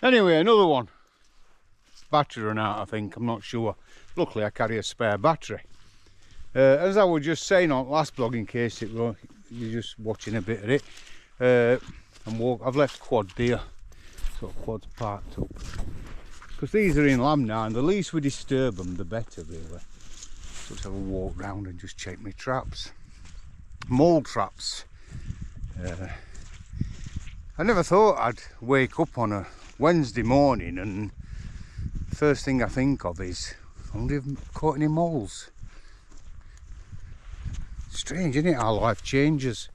Anyway, another one. Battery run out, I think, I'm not sure. Luckily I carry a spare battery. As I was just saying on last vlog, in case you're just watching a bit of it, I've left quad here, so quad's parked up. Because these are in lamb now, and the least we disturb them, the better, really. So let's have a walk round and just check my traps. Mole traps. I never thought I'd wake up on a Wednesday morning and the first thing I think of is, I wonder if I've caught any moles. Strange, isn't it, how life changes?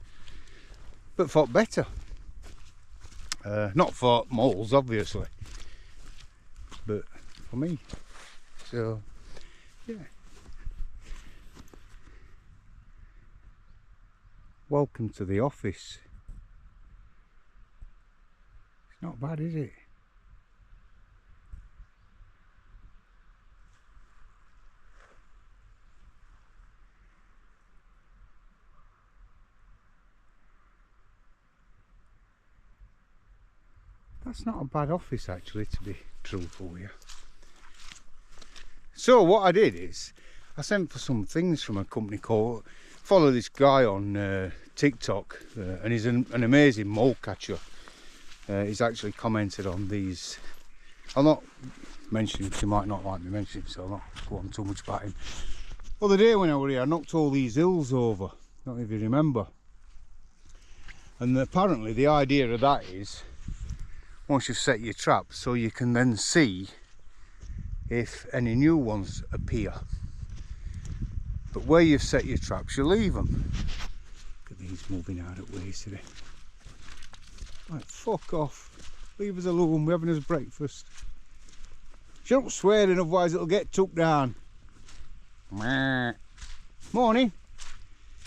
But for better. Not for moles, obviously, but for me. So, yeah. Welcome to the office. It's not bad, is it? That's not a bad office, actually, to be truthful with you. So what I did is, I sent for some things from a company called, follow this guy on TikTok, and he's an amazing mole catcher. He's actually commented on these. I'll not mention him, he might not like me mentioning him, so I'll not go on too much about him. The other day when I were here, I knocked all these hills over, I don't know if you remember. And apparently the idea of that is, once you've set your traps, so you can then see if any new ones appear. But where you've set your traps, you leave them. Look at these moving out at ways today. Right, fuck off. Leave us alone, we're having us breakfast. Shut up swearing, otherwise it'll get took down. Morning.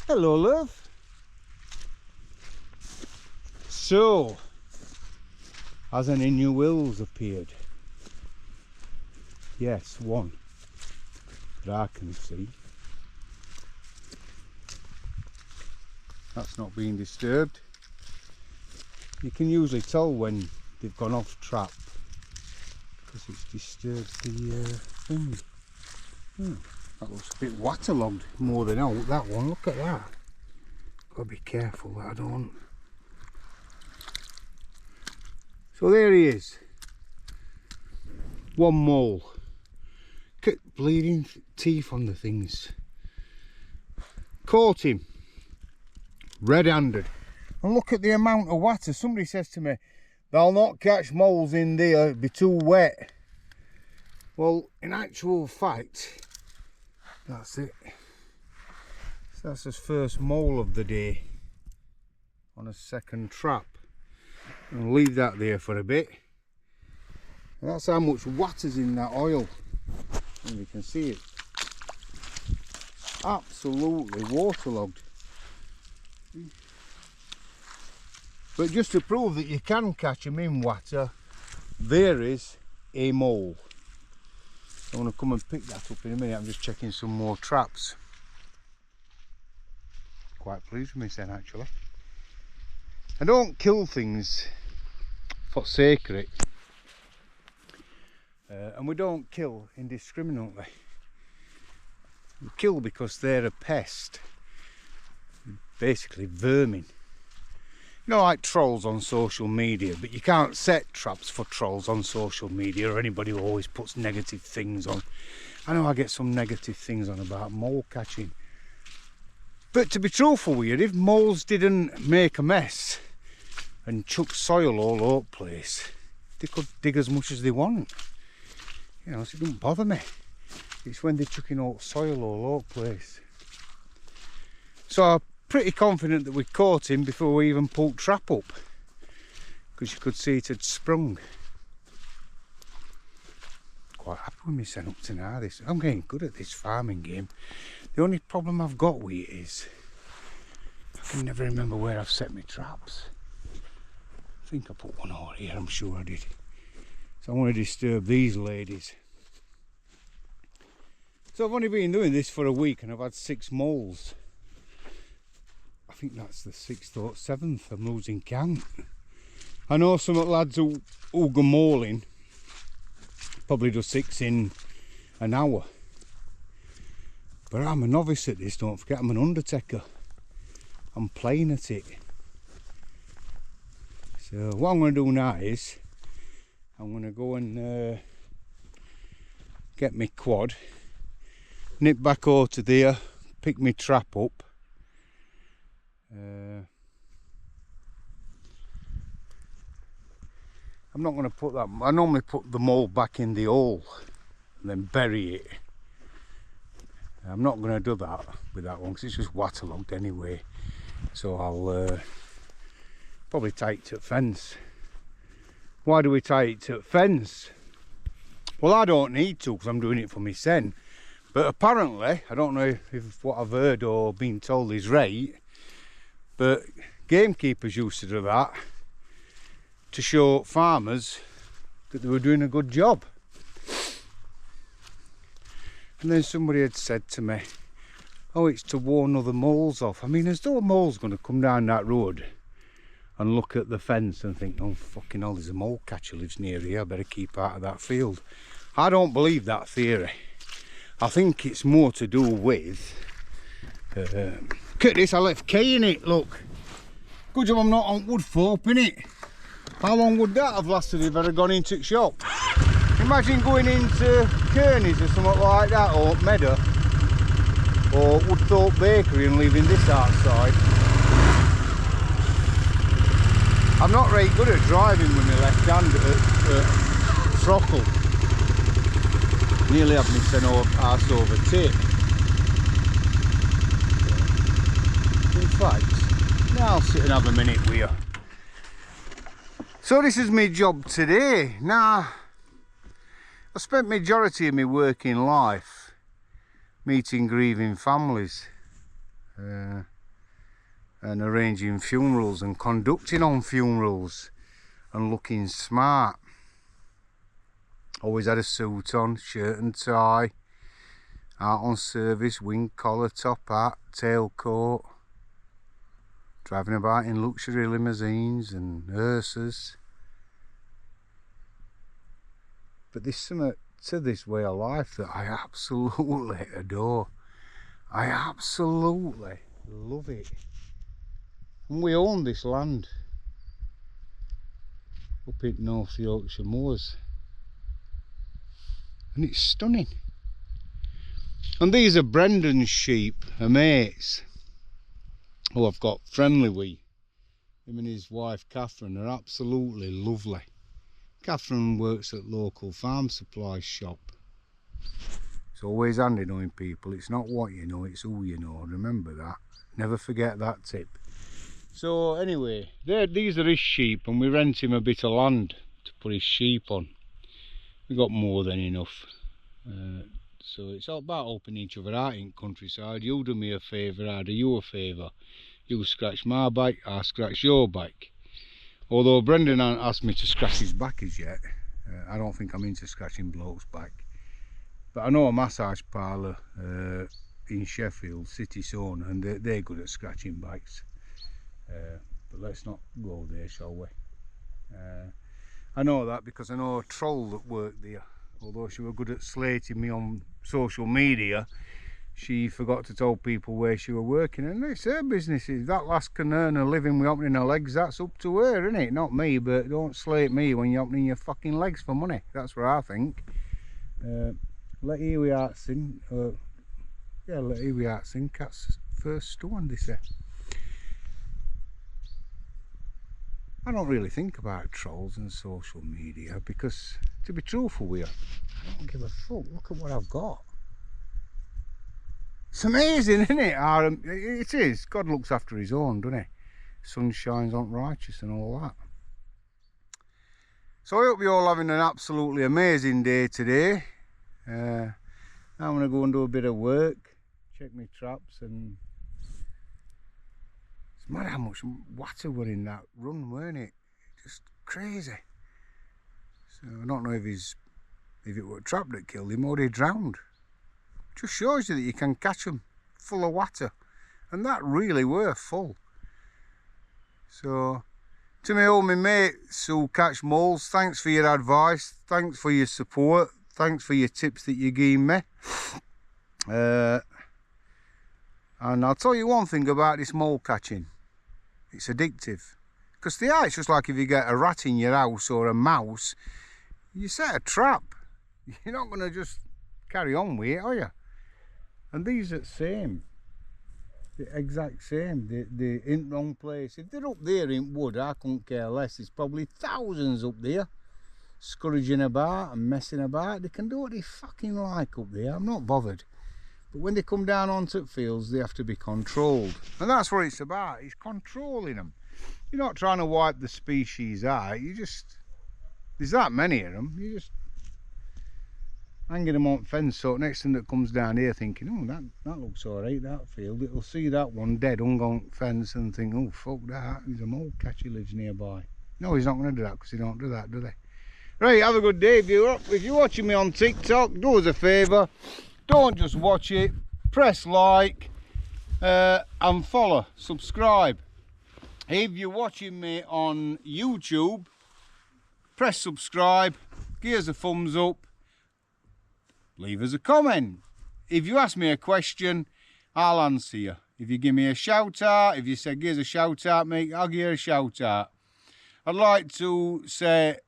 Hello, love. So, has any new hills appeared? Yes, one that I can see. That's not being disturbed. You can usually tell when they've gone off trap because it's disturbed the thing. That looks a bit waterlogged more than out, that one. Look at that. Gotta be careful that I don't. So there he is. One mole. Look at bleeding teeth on the things. Caught him. Red-handed. And look at the amount of water. Somebody says to me, they'll not catch moles in there, it'll be too wet. Well, in actual fact, that's it. So that's his first mole of the day on a second trap. And leave that there for a bit. And that's how much water's in that oil. And you can see it. Absolutely waterlogged. But just to prove that you can catch them in water, there is a mole. I want to come and pick that up in a minute. I'm just checking some more traps. Quite pleased with me then, actually. I don't kill things for sake of it. And we don't kill indiscriminately. We kill because they're a pest. Basically vermin. You know, like trolls on social media, but you can't set traps for trolls on social media or anybody who always puts negative things on. I know I get some negative things on about mole catching. But to be truthful with you, if moles didn't make a mess and chuck soil all over the place, they could dig as much as they want. You know, so it doesn't bother me. It's when they're chucking all soil all over the place. So I'm pretty confident that we caught him before we even pulled trap up, because you could see it had sprung. Quite happy with me setting up to now. I'm getting good at this farming game. The only problem I've got with it is I can never remember where I've set my traps. I think I put one over here, I'm sure I did. So I want to disturb these ladies. So I've only been doing this for a week and I've had 6 moles. I think that's the 6th or 7th, I'm losing count. I know some lads who go mauling, probably do 6 in an hour. But I'm a novice at this, don't forget, I'm an undertaker. I'm playing at it. So what I'm going to do now is, I'm going to go and get my quad, nip back over to there, pick my trap up. I'm not going to put that, I normally put the mould back in the hole and then bury it. I'm not going to do that with that one because it's just waterlogged anyway. So I'll probably tie it to the fence. Why do we tie it to the fence? Well, I don't need to because I'm doing it for my son. But apparently, I don't know if what I've heard or been told is right, but gamekeepers used to do that to show farmers that they were doing a good job. And then somebody had said to me, oh, it's to warn other moles off. I mean, as though a mole's going to come down that road and look at the fence and think, oh, fucking hell, there's a mole catcher lives near here, I better keep out of that field. I don't believe that theory. I think it's more to do with... look at this, I left K in it, look. Good job I'm not on wood foap in it. How long would that have lasted if I'd have gone into the shop? Imagine going into Kearney's or something like that, or Meadow, or Woodthorpe Bakery and leaving this outside. I'm not very good at driving with my left hand at throttle. Nearly have me sent arse over tip. In fact, now I'll sit and have a minute with you. So this is my job today. Now, I spent majority of my working life meeting grieving families and arranging funerals and conducting on funerals and looking smart. Always had a suit on, shirt and tie, out on service, wing collar, top hat, tailcoat, driving about in luxury limousines and hearses. But there's something to this way of life that I absolutely adore. I absolutely love it. And we own this land up in North Yorkshire moors. And it's stunning. And these are Brendan's sheep, her mates, who I've got friendly with. Him and his wife Catherine are absolutely lovely. Catherine works at local farm supply shop. It's always handy knowing people. It's not what you know, it's who you know. Remember that. Never forget that tip. So anyway, these are his sheep, and we rent him a bit of land to put his sheep on. We got more than enough. So it's all about helping each other out in countryside. You do me a favour, I do you a favour. You scratch my back, I scratch your back. Although Brendan hasn't asked me to scratch his back as yet. I don't think I'm into scratching blokes' back. But I know a massage parlour in Sheffield, City Sauna, and they're good at scratching backs. But let's not go there, shall we? I know that because I know a troll that worked there. Although she was good at slating me on social media, she forgot to tell people where she was working, and it's her business. If that lass can earn a living with opening her legs, that's up to her, isn't it? Not me, but don't slate me when you're opening your fucking legs for money. That's what I think. Let here we are sing. Yeah, let here we are sing. Cat's first stone, they say. I don't really think about trolls and social media because, to be truthful with you, I don't give a fuck. Look at what I've got. It's amazing, isn't it? It is. God looks after his own, doesn't he? Sun shines on righteous and all that. So I hope you're all having an absolutely amazing day today. Now I'm going to go and do a bit of work, check my traps, and it's mad how much water were in that run, weren't it? Just crazy. So I don't know if it were a trap that killed him or he drowned. Just shows you that you can catch them full of water, and that really were full. So To me all my mates who catch moles, thanks for your advice, thanks for your support, thanks for your tips that you gave me. And I'll tell you one thing about this mole catching. It's addictive. Because it's just like if you get a rat in your house or a mouse, you set a trap. You're not going to just carry on with it, are you? And these are the same. The exact same. They're in the wrong place. If they're up there in wood, I couldn't care less. There's probably thousands up there, scourging about and messing about. They can do what they fucking like up there. I'm not bothered. But when they come down onto the fields, they have to be controlled. And that's what it's about. It's controlling them. You're not trying to wipe the species out. You just... There's that many of them. You just... hanging them on the fence, so next thing that comes down here thinking, oh, that looks alright, that field. It'll see that one dead hung on the fence and think, oh, fuck that, there's a mole catcher lives nearby. No, he's not going to do that because he don't do that, do they? Right, have a good day, viewer. If you're watching me on TikTok, do us a favour. Don't just watch it. Press like and follow, subscribe. If you're watching me on YouTube, press subscribe, give us a thumbs up. Leave us a comment. If you ask me a question, I'll answer you. If you give me a shout out, if you say give us a shout out, mate, I'll give you a shout out. I'd like to say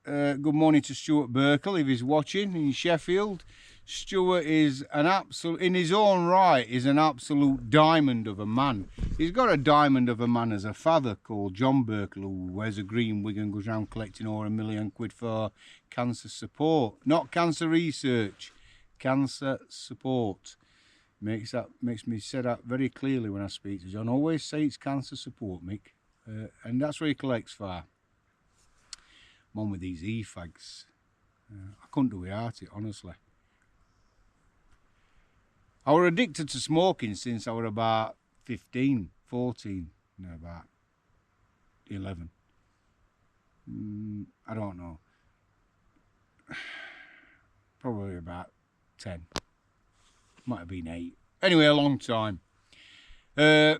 good morning to Stuart Burkle if he's watching in Sheffield. Stuart is an absolute, in his own right, is an absolute diamond of a man. He's got a diamond of a man as a father called John Burkle, who wears a green wig and goes around collecting over £1 million for cancer support, not cancer research. Cancer support. Makes me say that very clearly when I speak to John. Always say it's cancer support, Mick. And that's where he collects for. I'm on with these e-fags. I couldn't do without it, honestly. I was addicted to smoking since I was about 15, 14, no, about 11. I don't know. Probably about 10. Might have been 8. Anyway, a long time. And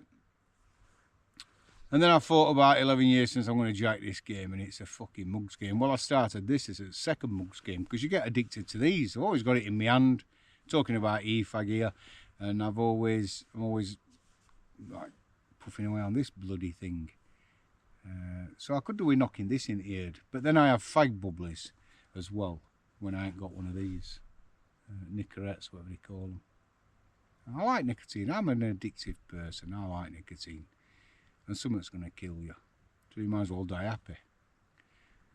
then I thought about 11 years since I'm going to jack this game, and it's a fucking mugs game. Well, I started this as a second mugs game because you get addicted to these. I've always got it in my hand. Talking about e-fag here, and I'm always like puffing away on this bloody thing. So I could do with knocking this in the head, but then I have fag bubblies as well when I ain't got one of these. Nicorettes, whatever they call them. I like nicotine. I'm an addictive person. I like nicotine. And something's going to kill you. So you might as well die happy.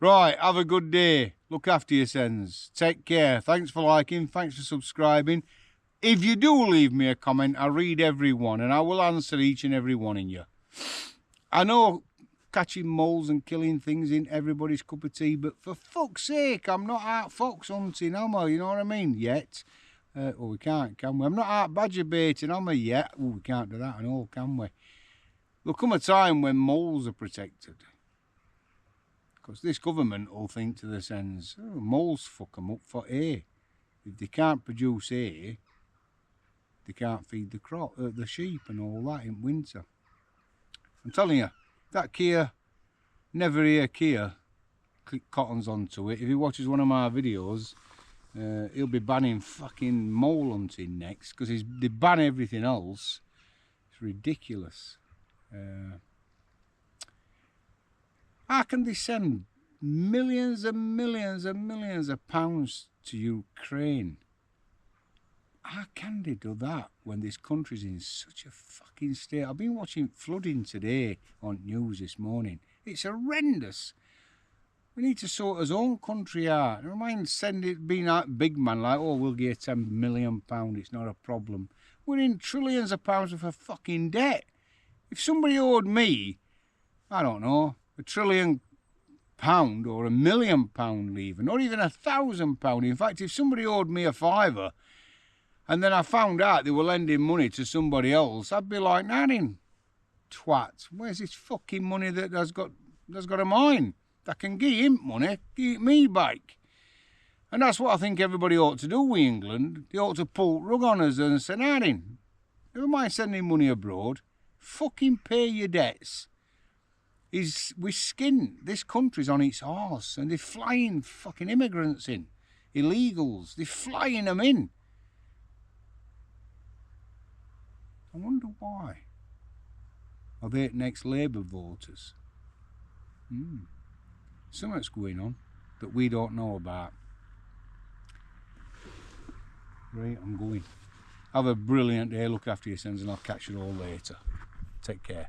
Right, have a good day. Look after yourselves. Take care. Thanks for liking. Thanks for subscribing. If you do leave me a comment, I read every one and I will answer each and every one in you. I know catching moles and killing things in everybody's cup of tea, but for fuck's sake, I'm not out fox hunting, am I? You know what I mean? Yet. Well, we can't, can we? I'm not out badger baiting, am I, yet? Oh, we can't do that and all, can we? There'll come a time when moles are protected. Because this government will think to the sense, oh, moles fuck them up for hay. If they can't produce hay, they can't feed the crop, the sheep and all that in winter. I'm telling you, that Kia, never hear Kia, cottons onto it. If he watches one of my videos, he'll be banning fucking mole hunting next because they ban everything else. It's ridiculous. How can they send millions and millions and millions of pounds to Ukraine? How can they do that when this country's in such a fucking state? I've been watching flooding today on news this morning. It's horrendous. We need to sort our own country out. Never mind being out big man like, oh, we'll give you £10 million, it's not a problem. We're in trillions of pounds worth of fucking debt. If somebody owed me, I don't know, £1 trillion or £1 million even, or even £1,000. In fact, if somebody owed me a fiver, and then I found out they were lending money to somebody else, I'd be like, nadding, twat, where's this fucking money that's got a mine? That can give him money, give it me back. And that's what I think everybody ought to do with England. They ought to pull rug on us and say, nadding, never mind sending money abroad, fucking pay your debts. we skin. This country's on its arse, and they're flying fucking immigrants in, illegals. They're flying them in. I wonder why. Are they next Labour voters? Something's going on that we don't know about. Right, I'm going. Have a brilliant day. Look after yourselves, and I'll catch you all later. Take care.